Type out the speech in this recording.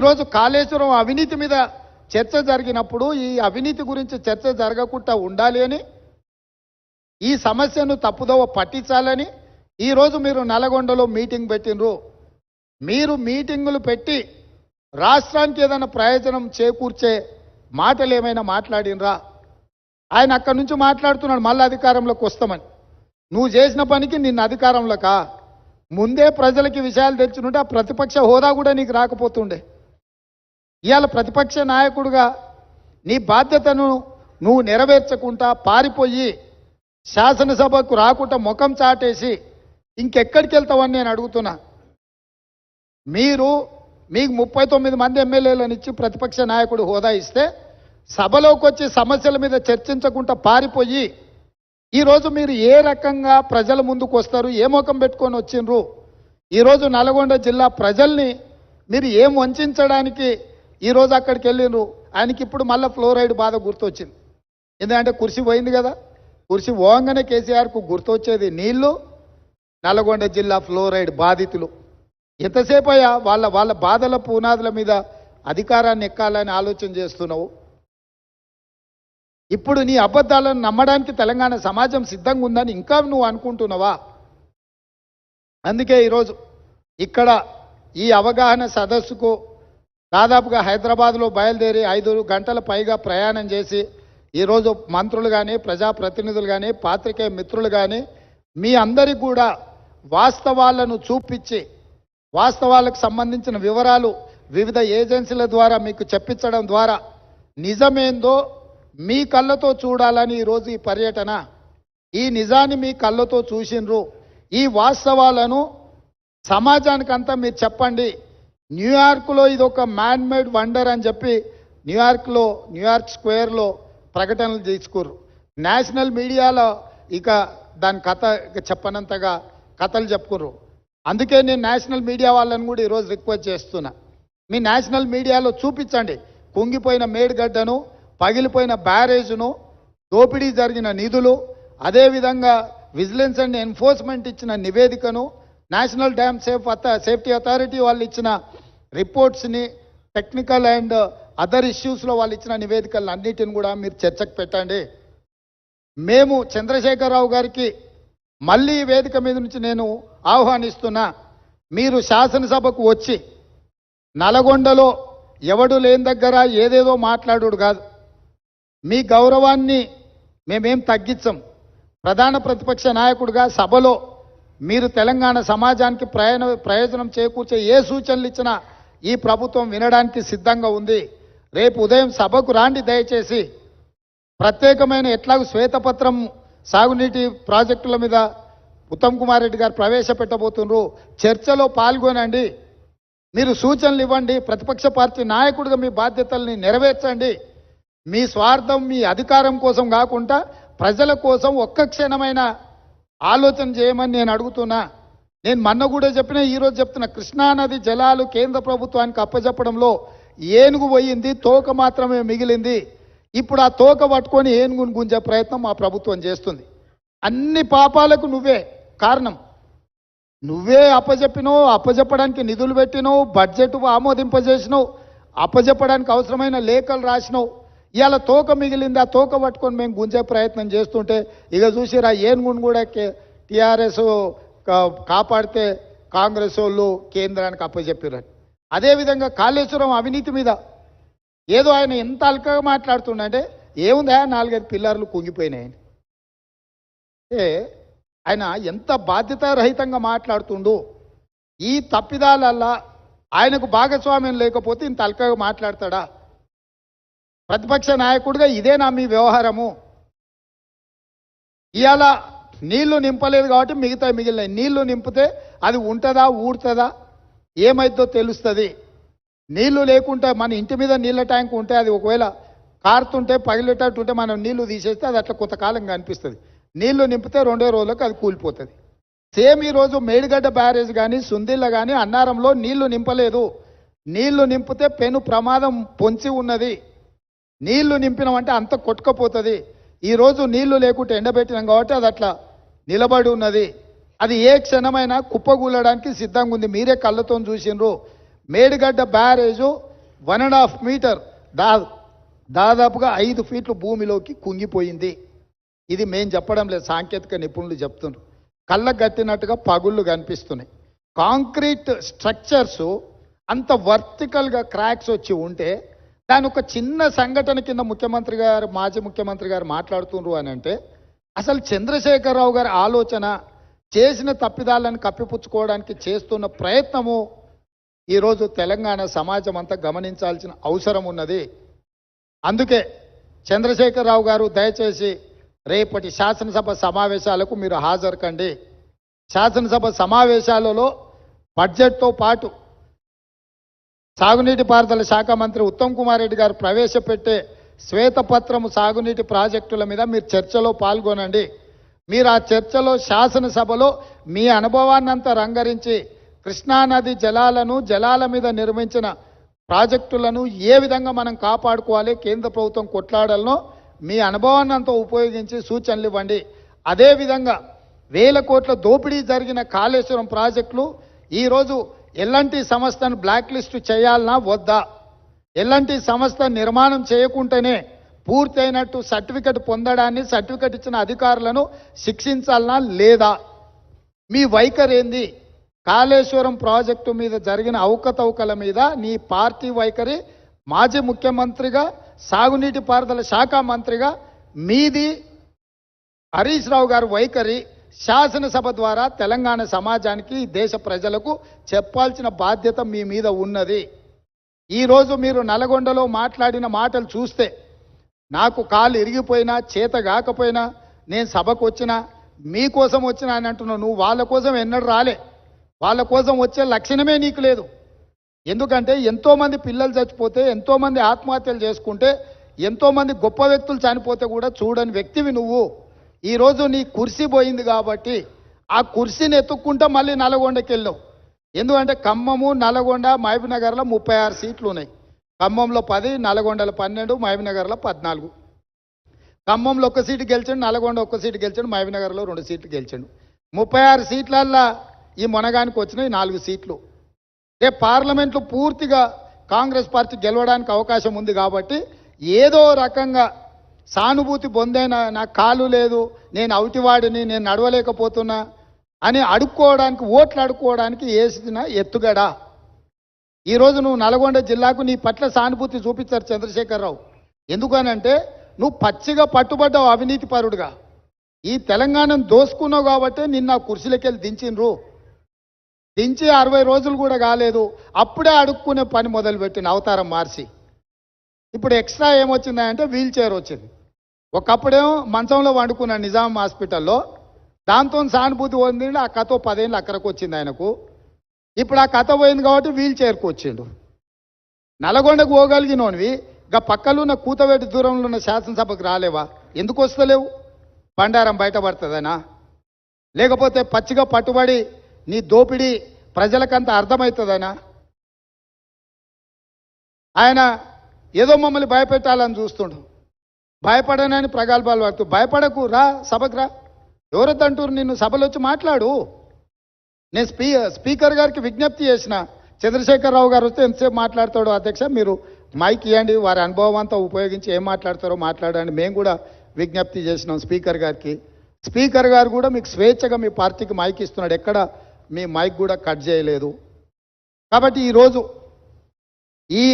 ఈరోజు కాళేశ్వరం అవినీతి మీద చర్చ జరిగినప్పుడు ఈ అవినీతి గురించి చర్చ జరగకుండా ఉండాలి అని, ఈ సమస్యను తప్పుదోవ పట్టించాలని ఈరోజు మీరు నల్గొండలో మీటింగ్ పెట్టినరు. మీరు మీటింగులు పెట్టి రాష్ట్రానికి ఏదైనా ప్రయోజనం చేకూర్చే మాటలు ఏమైనా మాట్లాడినరా? ఆయన అక్కడి నుంచి మాట్లాడుతున్నాడు మళ్ళీ అధికారంలోకి వస్తామని. నువ్వు చేసిన పనికి నిన్న అధికారంలోకా? ముందే ప్రజలకి విషయాలు తెచ్చుంటే ఆ ప్రతిపక్ష హోదా కూడా నీకు రాకపోతుండే. ఇవాళ ప్రతిపక్ష నాయకుడిగా నీ బాధ్యతను నువ్వు నెరవేర్చకుండా పారిపోయి శాసనసభకు రాకుండా ముఖం చాటేసి ఇంకెక్కడికి వెళ్తావని నేను అడుగుతున్నా. మీకు 39 మంది ఎమ్మెల్యేలను ఇచ్చి ప్రతిపక్ష నాయకుడు హోదా ఇస్తే సభలోకి వచ్చి సమస్యల మీద చర్చించకుండా పారిపోయి ఈరోజు మీరు ఏ రకంగా ప్రజల ముందుకు వస్తారు? ఏ ముఖం పెట్టుకొని వచ్చిండ్రు? ఈరోజు నల్గొండ జిల్లా ప్రజల్ని మీరు ఏం వంచడానికి ఈరోజు అక్కడికి వెళ్ళిండ్రు? ఆయనకి ఇప్పుడు మళ్ళీ ఫ్లోరైడ్ బాధ గుర్తొచ్చింది. ఎందుకంటే కుర్చీ పోయింది కదా, కుర్చీ పోగానే కేసీఆర్కు గుర్తొచ్చేది నీళ్లు, నల్గొండ జిల్లా ఫ్లోరైడ్ బాధితులు. ఎంతసేపు అయ్యా వాళ్ళ బాధల పునాదుల మీద అధికారాన్ని ఎక్కాలని ఆలోచన చేస్తున్నావు? ఇప్పుడు నీ అబద్ధాలను నమ్మడానికి తెలంగాణ సమాజం సిద్ధంగా ఉందని ఇంకా నువ్వు అనుకుంటున్నావా? అందుకే ఈరోజు ఇక్కడ ఈ అవగాహన సదస్సుకు దాదాపుగా హైదరాబాద్లో బయలుదేరి 5 గంటల పైగా ప్రయాణం చేసి ఈరోజు మంత్రులు కానీ, ప్రజాప్రతినిధులు కానీ, పాత్రికేయ మిత్రులు కానీ మీ అందరికీ కూడా వాస్తవాలను చూపించి వాస్తవాలకు సంబంధించిన వివరాలు వివిధ ఏజెన్సీల ద్వారా మీకు చెప్పించడం ద్వారా నిజమేందో మీ కళ్ళతో చూడాలని ఈరోజు ఈ పర్యటన. ఈ నిజాన్ని మీ కళ్ళతో చూసిండ్రు. ఈ వాస్తవాలను సమాజానికంతా మీరు చెప్పండి. న్యూయార్క్లో ఇది ఒక మ్యాన్ మేడ్ వండర్ అని చెప్పి న్యూయార్క్ స్క్వేర్లో ప్రకటనలు తీసుకుర్రు. నేషనల్ మీడియాలో ఇక దాని కథ చెప్పనంతగా కథలు చెప్పుకుర్రు. అందుకే నేను నేషనల్ మీడియా వాళ్ళని కూడా ఈరోజు రిక్వెస్ట్ చేస్తున్నా. మీ నేషనల్ మీడియాలో చూపించండి కుంగిపోయిన మేడిగడ్డను, పగిలిపోయిన బ్యారేజ్ను, దోపిడీ జరిగిన నిధులు, అదేవిధంగా విజిలెన్స్ అండ్ ఎన్ఫోర్స్మెంట్ ఇచ్చిన నివేదికను, నేషనల్ డ్యామ్ సేఫ్టీ అథారిటీ వాళ్ళు ఇచ్చిన రిపోర్ట్స్ని, టెక్నికల్ అండ్ అదర్ ఇష్యూస్లో వాళ్ళు ఇచ్చిన నివేదికలను అన్నిటిని కూడా మీరు చర్చకు పెట్టండి. మేము చంద్రశేఖరరావు గారికి మళ్ళీ ఈ వేదిక మీద నుంచి నేను ఆహ్వానిస్తున్నా. మీరు శాసనసభకు వచ్చి నల్గొండలో ఎవడు లేని దగ్గర ఏదేదో మాట్లాడు కాదు. మీ గౌరవాన్ని మేమేం తగ్గించం. ప్రధాన ప్రతిపక్ష నాయకుడిగా సభలో మీరు తెలంగాణ సమాజానికి ప్రయోజనం చేకూర్చే ఏ సూచనలు ఇచ్చినా ఈ ప్రభుత్వం వినడానికి సిద్ధంగా ఉంది. రేపు ఉదయం సభకు రాండి దయచేసి. ప్రత్యేకమైన ఎట్లాగూ శ్వేతపత్రం సాగునీటి ప్రాజెక్టుల మీద ఉత్తమ్ కుమార్ రెడ్డి గారు ప్రవేశపెట్టబోతున్నారు. చర్చలో పాల్గొనండి. మీరు సూచనలు ఇవ్వండి. ప్రతిపక్ష పార్టీ నాయకుడిగా మీ బాధ్యతల్ని నెరవేర్చండి. మీ స్వార్థం, మీ అధికారం కోసం కాకుండా ప్రజల కోసం ఒక్క క్షణమైన ఆలోచన చేయమని నేను అడుగుతున్నా. నేను మొన్న కూడా చెప్పినా, ఈరోజు చెప్తున్నా. కృష్ణానది జలాలు కేంద్ర ప్రభుత్వానికి అప్పచెప్పడంలో ఏనుగు పోయింది, తోక మాత్రమే మిగిలింది. ఇప్పుడు ఆ తోక పట్టుకొని ఏనుగును గుంజే ప్రయత్నం మా ప్రభుత్వం చేస్తుంది. అన్ని పాపాలకు నువ్వే కారణం. నువ్వే అప్పచెప్పడానికి నిధులు పెట్టినావు, బడ్జెట్ ఆమోదింపజేసినావు, అప్పచెప్పడానికి అవసరమైన లేఖలు రాసినావు. ఇవాళ తోక మిగిలింది, ఆ తోక పట్టుకొని మేము గుంజే ప్రయత్నం చేస్తుంటే ఇక చూసిరా ఏనుగును కూడా టీఆర్ఎస్ కాపాడితే కాంగ్రెస్ వాళ్ళు కేంద్రానికి అప్పచెప్పారని. అదేవిధంగా కాళేశ్వరం అవినీతి మీద ఏదో ఆయన ఎంత అల్కగా మాట్లాడుతుండే, ఏముందా 4-5 పిల్లర్లు కుంగిపోయినాయని. ఆయన ఎంత బాధ్యతారహితంగా మాట్లాడుతుండు. ఈ తప్పిదాలల్లా ఆయనకు భాగస్వామ్యం లేకపోతే ఇంత అల్కగా మాట్లాడతాడా? ప్రతిపక్ష నాయకుడిగా ఇదేనా మీ వ్యవహారము? ఇవాళ నీళ్లు నింపలేదు కాబట్టి మిగిలినాయి. నీళ్లు నింపితే అది ఉంటుందా, ఊడుతుందా, ఏమైద్దో తెలుస్తుంది. నీళ్లు లేకుంటే మన ఇంటి మీద నీళ్ళ ట్యాంక్ ఉంటే అది ఒకవేళ కారుతుంటే పగిలేటట్టుంటే మనం నీళ్లు తీసేస్తే అది అట్లా కొంతకాలంగా అనిపిస్తుంది. నీళ్లు నింపితే 2 రోజులకు అది కూలిపోతుంది. సేమ్ ఈరోజు మేడిగడ్డ బ్యారేజ్ కానీ, సుందిళ్ళ కానీ, అన్నారంలో నీళ్లు నింపలేదు. నీళ్లు నింపితే పెను ప్రమాదం పొంచి ఉన్నది. నీళ్లు నింపినామంటే అంత కొట్టుకపోతుంది. ఈరోజు నీళ్లు లేకుంటే ఎండబెట్టినాం కాబట్టి అది అట్లా నిలబడి ఉన్నది. అది ఏ క్షణమైనా కుప్పగూలడానికి సిద్ధంగా ఉంది. మీరే కళ్ళతో చూసిండ్రు. మేడిగడ్డ బ్యారేజు 1.5 మీటర్ దాదాపుగా 5 ఫీట్లు భూమిలోకి కుంగిపోయింది. ఇది మేం చెప్పడం లేదు, సాంకేతిక నిపుణులు చెప్తున్నారు. కళ్ళకు గట్టినట్టుగా పగుళ్ళు కనిపిస్తున్నాయి. కాంక్రీట్ స్ట్రక్చర్స్ అంత వర్టికల్గా క్రాక్స్ వచ్చి ఉంటే దాని ఒక చిన్న సంఘటన కింద ముఖ్యమంత్రి గారు, మాజీ ముఖ్యమంత్రి గారు మాట్లాడుతున్నారు అని అంటే అసలు చంద్రశేఖరరావు గారి ఆలోచన, చేసిన తప్పిదాలను కప్పిపుచ్చుకోవడానికి చేస్తున్న ప్రయత్నము ఈరోజు తెలంగాణ సమాజం అంతా గమనించాల్సిన అవసరం ఉన్నది. అందుకే చంద్రశేఖరరావు గారు దయచేసి రేపటి శాసనసభ సమావేశాలకు మీరు హాజరు కండి. శాసనసభ సమావేశాలలో బడ్జెట్తో పాటు సాగునీటి పారుదల శాఖ మంత్రి ఉత్తమ్ కుమార్ రెడ్డి గారు ప్రవేశపెట్టే శ్వేతపత్రము సాగునీటి ప్రాజెక్టుల మీద మీరు చర్చలో పాల్గొనండి. మీరు ఆ చర్చలో శాసనసభలో మీ అనుభవాన్నంతా రంగరించి కృష్ణానది జలాల మీద నిర్మించిన ప్రాజెక్టులను ఏ విధంగా మనం కాపాడుకోవాలి, కేంద్ర ప్రభుత్వం కొట్లాడాలనో మీ అనుభవాన్నంతా ఉపయోగించి సూచనలు ఇవ్వండి. అదేవిధంగా 1000 కోట్ల దోపిడీ జరిగిన కాళేశ్వరం ప్రాజెక్టులు ఈరోజు ఎల్ఎన్టీ సంస్థను బ్లాక్ లిస్ట్ చేయాలనా వద్దా, ఎల్ఎన్టీ సంస్థ నిర్మాణం చేయకుంటేనే పూర్తయినట్టు సర్టిఫికెట్ పొందడాన్ని, సర్టిఫికెట్ ఇచ్చిన అధికారులను శిక్షించాలనా లేదా, మీ వైఖరి ఏంది? కాళేశ్వరం ప్రాజెక్టు మీద జరిగిన అవకతవకల మీద నీ పార్టీ వైఖరి, మాజీ ముఖ్యమంత్రిగా సాగునీటి పారుదల శాఖ మంత్రిగా మీది హరీష్ రావు గారి వైఖరి శాసనసభ ద్వారా తెలంగాణ సమాజానికి, దేశ ప్రజలకు చెప్పాల్సిన బాధ్యత మీ మీద ఉన్నది. ఈరోజు మీరు నల్గొండలో మాట్లాడిన మాటలు చూస్తే నాకు కాలు ఇరిగిపోయినా, చేత కాకపోయినా, నేను సభకు వచ్చినా, మీకోసం వచ్చినా అని అంటున్నావు. నువ్వు వాళ్ళ కోసం ఎన్నడూ రాలే, వాళ్ళ కోసం వచ్చే లక్షణమే నీకు లేదు. ఎందుకంటే ఎంతోమంది పిల్లలు చచ్చిపోతే, ఎంతోమంది ఆత్మహత్యలు చేసుకుంటే, ఎంతోమంది గొప్ప వ్యక్తులు చనిపోతే కూడా చూడని వ్యక్తివి నువ్వు. ఈరోజు నీ కుర్సీ పోయింది కాబట్టి ఆ కుర్సీని ఎత్తుక్కుంటా మళ్ళీ నల్గొండకి వెళ్ళావు. ఎందుకంటే ఖమ్మము, నల్గొండ, మహబూబ్నగర్లో 36 సీట్లు ఉన్నాయి. ఖమ్మంలో 10, నల్గొండలో 12, మహబూబ్నగర్లో 14. ఖమ్మంలో 1 సీటు గెలిచాడు, నల్గొండ 1 సీటు గెలిచాడు, మహబూబ్నగర్లో 2 సీట్లు గెలిచాడు. 36 సీట్లల్లో ఈ మొనగానికి వచ్చినాయి 4 సీట్లు. రేపు పార్లమెంట్లో పూర్తిగా కాంగ్రెస్ పార్టీ గెలవడానికి అవకాశం ఉంది కాబట్టి ఏదో రకంగా సానుభూతి పొందైనా, నాకు కాలు లేదు, నేను అవిటివాడిని, నేను నడవలేకపోతున్నా అని అడుక్కోవడానికి, ఓట్లు అడుక్కోవడానికి వేసిన ఎత్తుగడ. ఈరోజు నువ్వు నల్గొండ జిల్లాకు నీ పట్ల సానుభూతి చూపించారు చంద్రశేఖరరావు. ఎందుకనంటే నువ్వు పచ్చిగా పట్టుబడ్డావు అవినీతి పరుడుగా. ఈ తెలంగాణను దోసుకున్నావు కాబట్టి నిన్న కుర్చీలకి వెళ్ళి దించిండ్రు. దించి 60 రోజులు కూడా కాలేదు, అప్పుడే అడుక్కునే పని మొదలుపెట్టిన అవతారం మార్చి. ఇప్పుడు ఎక్స్ట్రా ఏమొచ్చిందంటే వీల్ చైర్ వచ్చింది. ఒకప్పుడేమో మంచంలో వండుకున్నాడు నిజాం హాస్పిటల్లో, దాంతో సానుభూతి పొందిండు. ఆ కథ 10 ఏళ్ళు అక్కడికి వచ్చింది ఆయనకు. ఇప్పుడు ఆ కథ పోయింది కాబట్టి వీల్ చైర్కి వచ్చిండు. నల్గొండకు పోగలిగినోనివి ఇంకా పక్కలో ఉన్న కూతవేటి దూరంలో ఉన్న శాసనసభకు రాలేవా? ఎందుకు వస్తలేవు? బండారం బయటపడుతుందనా, లేకపోతే పచ్చిగా పట్టుబడి నీ దోపిడీ ప్రజలకంతా అర్థమవుతుందనా? ఆయన ఏదో మమ్మల్ని భయపెట్టాలని చూస్తుండు. భయపడనని ప్రగల్భాలు వాడుతూ, భయపడకు, రా సభకు రా. ఎవరొద్దంటారు నిన్ను? సభలో వచ్చి మాట్లాడు. నేను స్పీకర్ గారికి విజ్ఞప్తి చేసిన, చంద్రశేఖరరావు గారు వస్తే ఎంతసేపు మాట్లాడతాడో అధ్యక్ష, మీరు మైక్ ఇవ్వండి, వారి అనుభవం అంతా ఉపయోగించి ఏం మాట్లాడతారో మాట్లాడండి. మేము కూడా విజ్ఞప్తి చేసినాం స్పీకర్ గారికి. స్పీకర్ గారు కూడా మీకు స్వేచ్ఛగా మీ పార్టీకి మైక్ ఇస్తున్నాడు, ఎక్కడ మీ మైక్ కూడా కట్ చేయలేదు. కాబట్టి ఈరోజు ఈ